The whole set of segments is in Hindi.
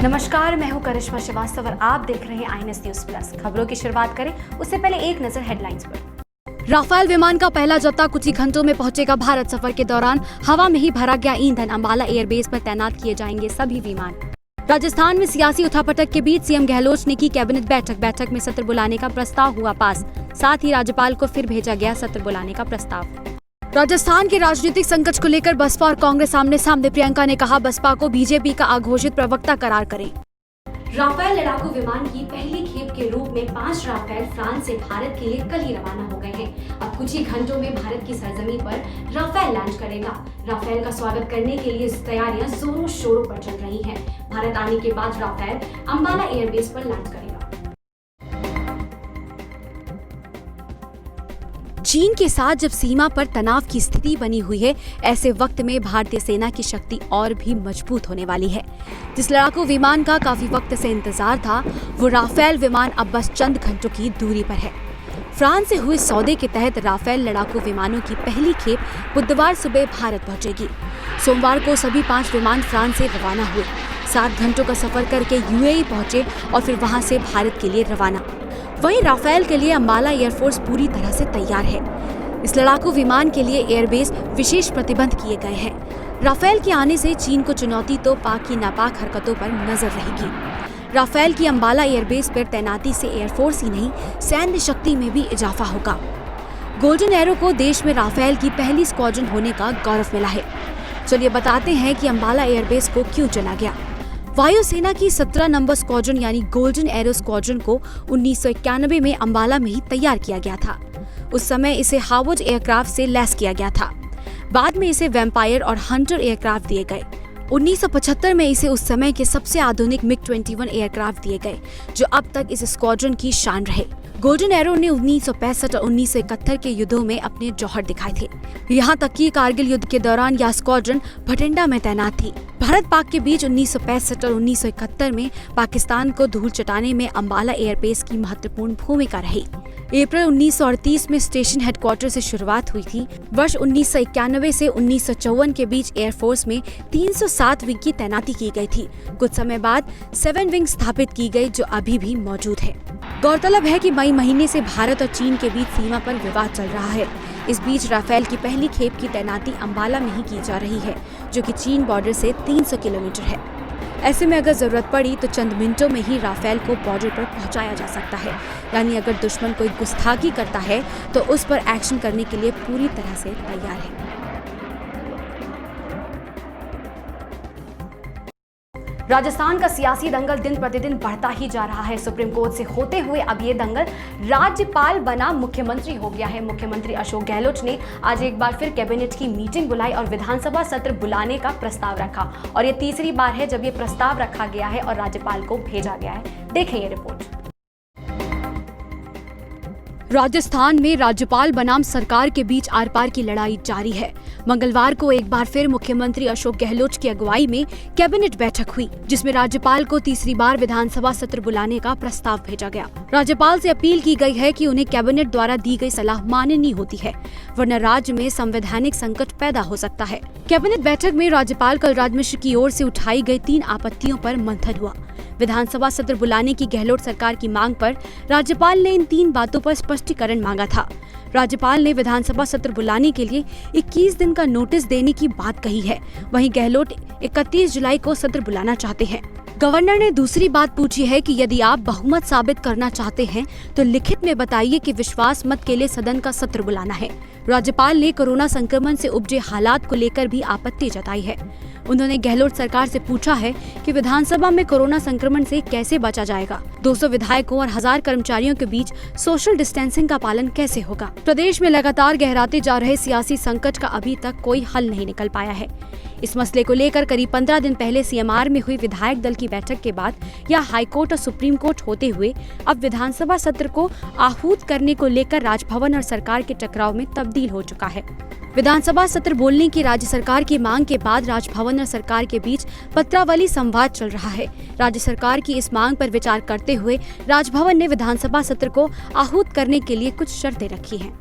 नमस्कार, मैं हूं करिश्मा श्रीवास्तव और आप देख रहे हैं INS न्यूज प्लस। खबरों की शुरुआत करें उससे पहले एक नजर हेडलाइंस पर। राफेल विमान का पहला जत्था कुछ ही घंटों में पहुंचेगा भारत। सफर के दौरान हवा में ही भरा गया ईंधन। अंबाला एयरबेस पर तैनात किए जाएंगे सभी विमान। राजस्थान में सियासी उठापटक के बीच सीएम गहलोत ने की कैबिनेट बैठक में सत्र बुलाने का प्रस्ताव हुआ पास। साथ ही राज्यपाल को फिर भेजा गया सत्र बुलाने का प्रस्ताव। राजस्थान के राजनीतिक संकट को लेकर बसपा और कांग्रेस आमने सामने। प्रियंका ने कहा बसपा को बीजेपी का अघोषित प्रवक्ता करार करें। राफेल लड़ाकू विमान की पहली खेप के रूप में 5 राफेल फ्रांस से भारत के लिए कल ही रवाना हो गए हैं। अब कुछ ही घंटों में भारत की सरजमी पर राफेल लॉन्च करेगा। राफेल का स्वागत करने के लिए तैयारियां जोरों शोरों पर चल रही हैं। भारत आने के बाद राफेल अंबाला एयरबेस पर लॉन्च करेगा। चीन के साथ जब सीमा पर तनाव की स्थिति बनी हुई है, ऐसे वक्त में भारतीय सेना की शक्ति और भी मजबूत होने वाली है। जिस लड़ाकू विमान का काफी वक्त से इंतजार था, वो राफेल विमान अब बस चंद घंटों की दूरी पर है। फ्रांस से हुए सौदे के तहत राफेल लड़ाकू विमानों की पहली खेप बुधवार सुबह भारत पहुंचेगी। सोमवार को सभी 5 विमान फ्रांस से रवाना हुए। 7 घंटों का सफर करके UAE पहुंचे और फिर वहां से भारत के लिए रवाना। वहीं राफेल के लिए अंबाला एयरफोर्स पूरी तरह से तैयार है। इस लड़ाकू विमान के लिए एयरबेस विशेष प्रतिबंध किए गए हैं। राफेल के आने से चीन को चुनौती तो पाक की नापाक हरकतों पर नजर रहेगी। राफेल की अंबाला एयरबेस पर तैनाती से एयरफोर्स ही नहीं, सैन्य शक्ति में भी इजाफा होगा। गोल्डन एरो को देश में राफेल की पहली स्क्वाड्रन होने का गौरव मिला है। चलिए बताते हैं कि अंबाला एयरबेस को क्यों चुना गया। वायुसेना की 17 नंबर स्क्वाड्रन यानी गोल्डन एरो स्क्वाड्रन को 1991 में अंबाला में ही तैयार किया गया था। उस समय इसे हावर्ड एयरक्राफ्ट से लैस किया गया था। बाद में इसे वैम्पायर और हंटर एयरक्राफ्ट दिए गए। 1975 में इसे उस समय के सबसे आधुनिक MiG-21 एयरक्राफ्ट दिए गए, जो अब तक इस स्क्वाड्रन की शान रहे। गोल्डन एरो ने 1965 और 1971 के युद्धों में अपने जौहर दिखाए थे। यहाँ तक कि कारगिल युद्ध के दौरान यह स्क्वाड्रन भटिंडा में तैनात थी। भारत पाक के बीच 1965 और 1971 में पाकिस्तान को धूल चटाने में अंबाला एयरबेस की महत्वपूर्ण भूमिका रही। अप्रैल 1938 में स्टेशन हेडक्वार्टर से शुरुआत हुई थी। वर्ष 1991 से 1954 के बीच एयरफोर्स में 307 विंग की तैनाती की गई थी। कुछ समय बाद 7 विंग स्थापित की गई, जो अभी भी मौजूद है। गौरतलब है कि मई महीने से भारत और चीन के बीच सीमा पर विवाद चल रहा है। इस बीच राफेल की पहली खेप की तैनाती अंबाला में ही की जा रही है, जो कि चीन बॉर्डर से 300 किलोमीटर है। ऐसे में अगर जरूरत पड़ी तो चंद मिनटों में ही राफेल को बॉर्डर पर पहुंचाया जा सकता है। यानी अगर दुश्मन कोई गुस्ताखी करता है तो उस पर एक्शन करने के लिए पूरी तरह से तैयार है। राजस्थान का सियासी दंगल दिन प्रतिदिन बढ़ता ही जा रहा है। सुप्रीम कोर्ट से होते हुए अब ये दंगल राज्यपाल बना मुख्यमंत्री हो गया है। मुख्यमंत्री अशोक गहलोत ने आज एक बार फिर कैबिनेट की मीटिंग बुलाई और विधानसभा सत्र बुलाने का प्रस्ताव रखा। और ये तीसरी बार है जब ये प्रस्ताव रखा गया है और राज्यपाल को भेजा गया है। देखें ये रिपोर्ट। राजस्थान में राज्यपाल बनाम सरकार के बीच आर पार की लड़ाई जारी है। मंगलवार को एक बार फिर मुख्यमंत्री अशोक गहलोत की अगुवाई में कैबिनेट बैठक हुई, जिसमें राज्यपाल को तीसरी बार विधानसभा सत्र बुलाने का प्रस्ताव भेजा गया। राज्यपाल से अपील की गई है कि उन्हें कैबिनेट द्वारा दी गई सलाह माननी होती है, वरना राज्य में संवैधानिक संकट पैदा हो सकता है। कैबिनेट बैठक में राज्यपाल कलराज मिश्र की ओर से उठाई गई 3 आपत्तियों पर मंथन हुआ। विधानसभा सत्र बुलाने की गहलोत सरकार की मांग पर राज्यपाल ने इन 3 बातों पर स्पष्टीकरण मांगा था। राज्यपाल ने विधानसभा सत्र बुलाने के लिए 21 दिन का नोटिस देने की बात कही है। वहीं गहलोत 31 जुलाई को सत्र बुलाना चाहते हैं। गवर्नर ने दूसरी बात पूछी है कि यदि आप बहुमत साबित करना चाहते हैं तो लिखित में बताइए कि विश्वास मत के लिए सदन का सत्र बुलाना है। राज्यपाल ने कोरोना संक्रमण से उपजे हालात को लेकर भी आपत्ति जताई है। उन्होंने गहलोत सरकार से पूछा है कि विधानसभा में कोरोना संक्रमण से कैसे बचा जाएगा। 200 विधायकों और 1000 कर्मचारियों के बीच सोशल डिस्टेंसिंग का पालन कैसे होगा। प्रदेश में लगातार गहराते जा रहे सियासी संकट का अभी तक कोई हल नहीं निकल पाया है। इस मसले को लेकर करीब 15 दिन पहले CMR में हुई विधायक दल की बैठक के बाद या हाईकोर्ट और सुप्रीम कोर्ट होते हुए अब विधानसभा सत्र को आहूत करने को लेकर राजभवन और सरकार के टकराव में तब्दील हो चुका है। विधानसभा सत्र बोलने की राज्य सरकार की मांग के बाद राजभवन और सरकार के बीच पत्रावली संवाद चल रहा है। राज्य सरकार की इस मांग पर विचार करते हुए राजभवन ने विधानसभा सत्र को आहूत करने के लिए कुछ शर्तें रखी हैं।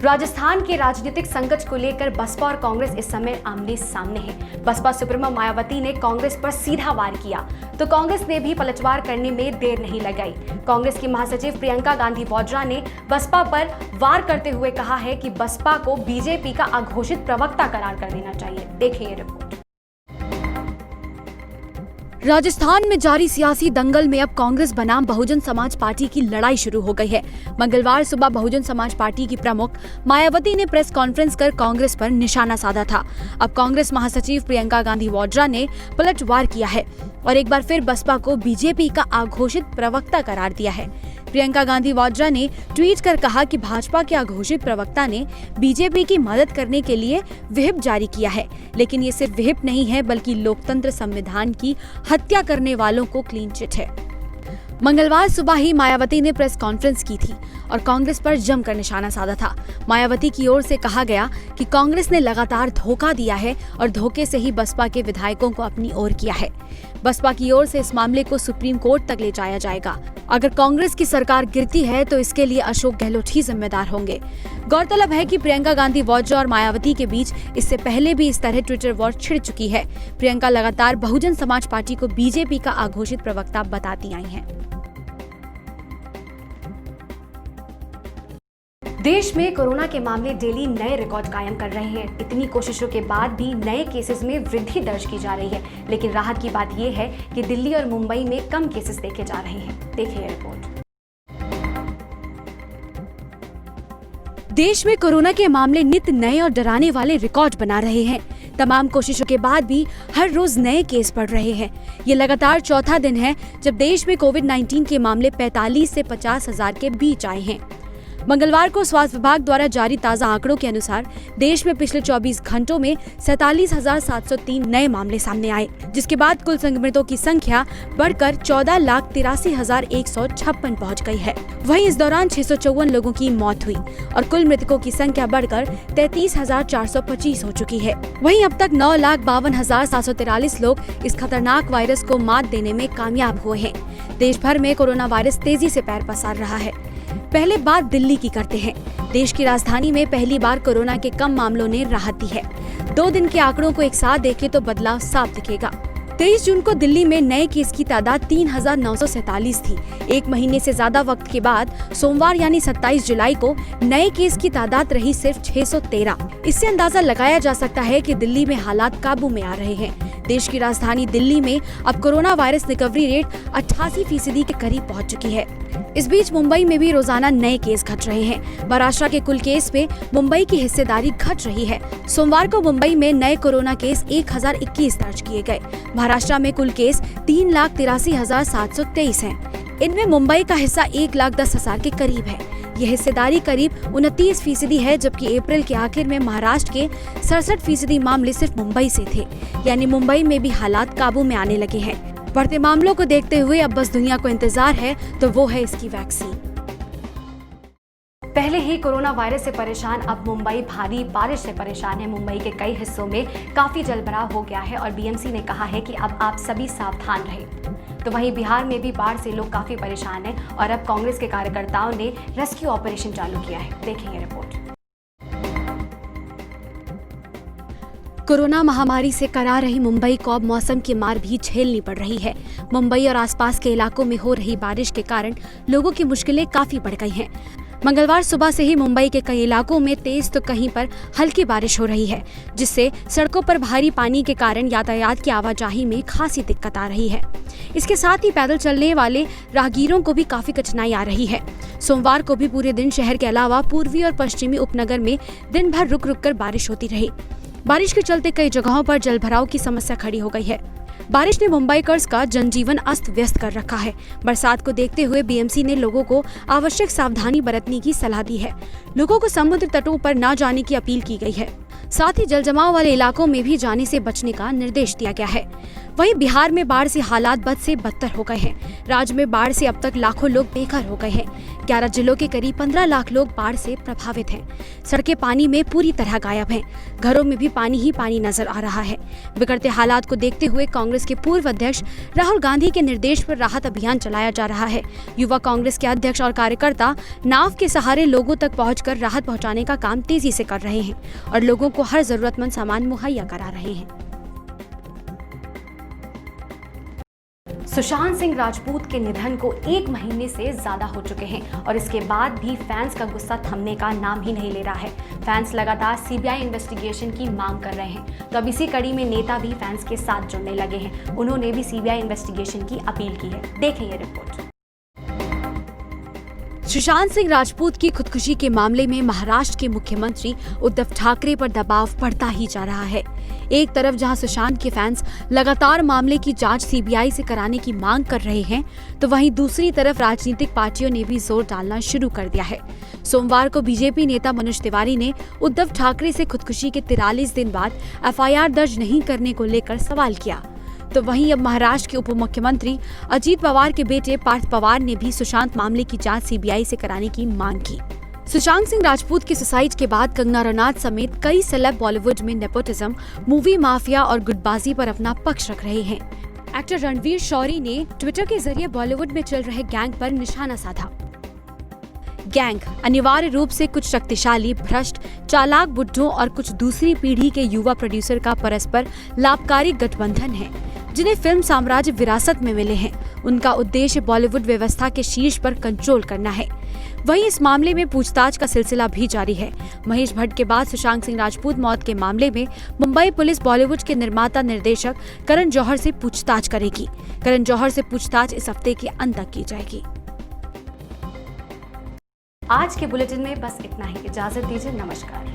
राजस्थान के राजनीतिक संकट को लेकर बसपा और कांग्रेस इस समय आमने सामने है। बसपा सुप्रीमो मायावती ने कांग्रेस पर सीधा वार किया तो कांग्रेस ने भी पलटवार करने में देर नहीं लगाई। कांग्रेस की महासचिव प्रियंका गांधी वाड्रा ने बसपा पर वार करते हुए कहा है कि बसपा को बीजेपी का अघोषित प्रवक्ता करार कर देना चाहिए। देखिए ये रिपोर्ट। राजस्थान में जारी सियासी दंगल में अब कांग्रेस बनाम बहुजन समाज पार्टी की लड़ाई शुरू हो गई है। मंगलवार सुबह बहुजन समाज पार्टी की प्रमुख मायावती ने प्रेस कॉन्फ्रेंस कर कांग्रेस पर निशाना साधा था। अब कांग्रेस महासचिव प्रियंका गांधी वाड्रा ने पलटवार किया है और एक बार फिर बसपा को बीजेपी का अघोषित प्रवक्ता करार दिया है। प्रियंका गांधी वाड्रा ने ट्वीट कर कहा कि भाजपा के अघोषित प्रवक्ता ने बीजेपी की मदद करने के लिए व्हिप जारी किया है, लेकिन ये सिर्फ व्हिप नहीं है बल्कि लोकतंत्र संविधान की हत्या करने वालों को क्लीन चिट है। मंगलवार सुबह ही मायावती ने प्रेस कॉन्फ्रेंस की थी और कांग्रेस पर जमकर निशाना साधा था। मायावती की ओर से कहा गया कि कांग्रेस ने लगातार धोखा दिया है और धोखे से ही बसपा के विधायकों को अपनी ओर किया है। बसपा की ओर से इस मामले को सुप्रीम कोर्ट तक ले जाया जाएगा। अगर कांग्रेस की सरकार गिरती है तो इसके लिए अशोक गहलोत ही जिम्मेदार होंगे। गौरतलब है कि प्रियंका गांधी वाड्रा और मायावती के बीच इससे पहले भी इस तरह ट्विटर वॉर छिड़ चुकी है। प्रियंका लगातार बहुजन समाज पार्टी को बीजेपी का अघोषित प्रवक्ता बताती आई हैं। देश में कोरोना के मामले डेली नए रिकॉर्ड कायम कर रहे हैं। इतनी कोशिशों के बाद भी नए केसेस में वृद्धि दर्ज की जा रही है, लेकिन राहत की बात यह है कि दिल्ली और मुंबई में कम केसेस देखे जा रहे हैं। देखिए रिपोर्ट। देश में कोरोना के मामले नित नए और डराने वाले रिकॉर्ड बना रहे हैं। तमाम कोशिशों के बाद भी हर रोज नए केस बढ़ रहे हैं। ये लगातार चौथा दिन है जब देश में कोविड-19 के मामले 45 से 50 हजार के बीच आए हैं। मंगलवार को स्वास्थ्य विभाग द्वारा जारी ताजा आंकड़ों के अनुसार देश में पिछले 24 घंटों में 47,703 नए मामले सामने आए, जिसके बाद कुल संक्रमितों की संख्या बढ़कर 14,83,156 पहुंच गई है। वहीं इस दौरान 654 लोगों की मौत हुई और कुल मृतकों की संख्या बढ़कर 33,425 हो चुकी है। वहीं अब तक 9,52,743 लोग इस खतरनाक वायरस को मात देने में कामयाब हुए हैं। देश भर में कोरोना वायरस तेजी से पैर पसार रहा है। पहले बात दिल्ली की करते हैं। देश की राजधानी में पहली बार कोरोना के कम मामलों ने राहत दी है। 2 दिन के आंकड़ों को एक साथ देखें तो बदलाव साफ दिखेगा। 23 जून को दिल्ली में नए केस की तादाद 3,947 थी। एक महीने से ज्यादा वक्त के बाद सोमवार यानी 27 जुलाई को नए केस की तादाद रही सिर्फ 613। इससे अंदाजा लगाया जा सकता है कि दिल्ली में हालात काबू में आ रहे हैं। देश की राजधानी दिल्ली में अब कोरोना वायरस रिकवरी रेट 88% के करीब पहुंच चुकी है। इस बीच मुंबई में भी रोजाना नए केस घट रहे हैं। महाराष्ट्र के कुल केस में मुंबई की हिस्सेदारी घट रही है। सोमवार को मुंबई में नए कोरोना केस 1021 दर्ज किए गए। महाराष्ट्र में कुल केस 3,83,723 हैं। इनमें मुंबई का हिस्सा 1,10,000 के करीब है। यह हिस्सेदारी करीब 29% है, जबकि अप्रैल के आखिर में महाराष्ट्र के 67% मामले सिर्फ मुंबई से थे। यानी मुंबई में भी हालात काबू में आने लगे हैं। बढ़ते मामलों को देखते हुए अब बस दुनिया को इंतजार है तो वो है इसकी वैक्सीन। पहले ही कोरोना वायरस से परेशान अब मुंबई भारी बारिश से परेशान है। मुंबई के कई हिस्सों में काफी जलभराव हो गया है और बीएमसी ने कहा है कि अब आप सभी सावधान रहें। तो वहीं बिहार में भी बाढ़ से लोग काफी परेशान हैं और अब कांग्रेस के कार्यकर्ताओं ने रेस्क्यू ऑपरेशन चालू किया है। देखेंगे रिपोर्ट। कोरोना महामारी से करा रही मुंबई को अब मौसम की मार भी झेलनी पड़ रही है। मुंबई और आसपास के इलाकों में हो रही बारिश के कारण लोगों की मुश्किलें काफी बढ़ गई हैं। मंगलवार सुबह से ही मुंबई के कई इलाकों में तेज तो कहीं पर हल्की बारिश हो रही है, जिससे सड़कों पर भारी पानी के कारण यातायात की आवाजाही में खासी दिक्कत आ रही है। इसके साथ ही पैदल चलने वाले राहगीरों को भी काफी कठिनाई आ रही है। सोमवार को भी पूरे दिन शहर के अलावा पूर्वी और पश्चिमी उपनगर में दिन भर रुक रुक कर बारिश होती रही। बारिश के चलते कई जगहों पर जलभराव की समस्या खड़ी हो गई है। बारिश ने मुंबईकर्स का जनजीवन अस्त व्यस्त कर रखा है। बरसात को देखते हुए बीएमसी ने लोगों को आवश्यक सावधानी बरतने की सलाह दी है। लोगों को समुद्र तटों पर न जाने की अपील की गई है। साथ ही जलजमाव वाले इलाकों में भी जाने से बचने का निर्देश दिया गया है। वहीं बिहार में बाढ़ से हालात बद से बदतर हो गए हैं। राज्य में बाढ़ से अब तक लाखों लोग बेघर हो गए हैं। 11 जिलों के करीब 15 लाख लोग बाढ़ से प्रभावित हैं। सड़कें पानी में पूरी तरह गायब हैं। घरों में भी पानी ही पानी नजर आ रहा है। बिगड़ते हालात को देखते हुए कांग्रेस के पूर्व अध्यक्ष राहुल गांधी के निर्देश पर राहत अभियान चलाया जा रहा है। युवा कांग्रेस के अध्यक्ष और कार्यकर्ता नाव के सहारे लोगों तक पहुंचकर राहत पहुंचाने का काम तेजी से कर रहे हैं और लोगों को हर जरूरतमंद सामान मुहैया करा रहे हैं। सुशांत सिंह राजपूत के निधन को 1 महीने से ज्यादा हो चुके हैं और इसके बाद भी फैंस का गुस्सा थमने का नाम ही नहीं ले रहा है। फैंस लगातार सीबीआई इन्वेस्टिगेशन की मांग कर रहे हैं। तो अब इसी कड़ी में नेता भी फैंस के साथ जुड़ने लगे हैं। उन्होंने भी सीबीआई इन्वेस्टिगेशन की अपील की है। देखें ये रिपोर्ट। सुशांत सिंह राजपूत की खुदकुशी के मामले में महाराष्ट्र के मुख्यमंत्री उद्धव ठाकरे पर दबाव बढ़ता ही जा रहा है। एक तरफ जहां सुशांत के फैंस लगातार मामले की जांच सीबीआई से कराने की मांग कर रहे हैं, तो वहीं दूसरी तरफ राजनीतिक पार्टियों ने भी जोर डालना शुरू कर दिया है। सोमवार को बीजेपी नेता मनोज तिवारी ने उद्धव ठाकरे से खुदकुशी के 43 दिन बाद एफआईआर दर्ज नहीं करने को लेकर सवाल किया। तो वहीं अब महाराष्ट्र के उप मुख्यमंत्री अजीत पवार के बेटे पार्थ पवार ने भी सुशांत मामले की जांच सीबीआई से कराने की मांग की। सुशांत सिंह राजपूत के सुसाइड के बाद कंगना रनौत समेत कई सेलेब बॉलीवुड में नेपोटिज्म, मूवी माफिया और गुटबाजी पर अपना पक्ष रख रहे हैं। एक्टर रणवीर शौरी ने ट्विटर के जरिए बॉलीवुड में चल रहे गैंग पर निशाना साधा। गैंग अनिवार्य रूप से कुछ शक्तिशाली, भ्रष्ट, चालाक बुड्ढों और कुछ दूसरी पीढ़ी के युवा प्रोड्यूसर का परस्पर लाभकारी गठबंधन है, जिन्हें फिल्म साम्राज्य विरासत में मिले हैं। उनका उद्देश्य बॉलीवुड व्यवस्था के शीर्ष पर कंट्रोल करना है। वहीं इस मामले में पूछताछ का सिलसिला भी जारी है। महेश भट्ट के बाद सुशांत सिंह राजपूत मौत के मामले में मुंबई पुलिस बॉलीवुड के निर्माता निर्देशक करण जौहर से पूछताछ करेगी। करण जौहर से पूछताछ इस हफ्ते के अंत तक की जाएगी। आज के बुलेटिन में बस इतना ही। इजाजत दीजिए। नमस्कार।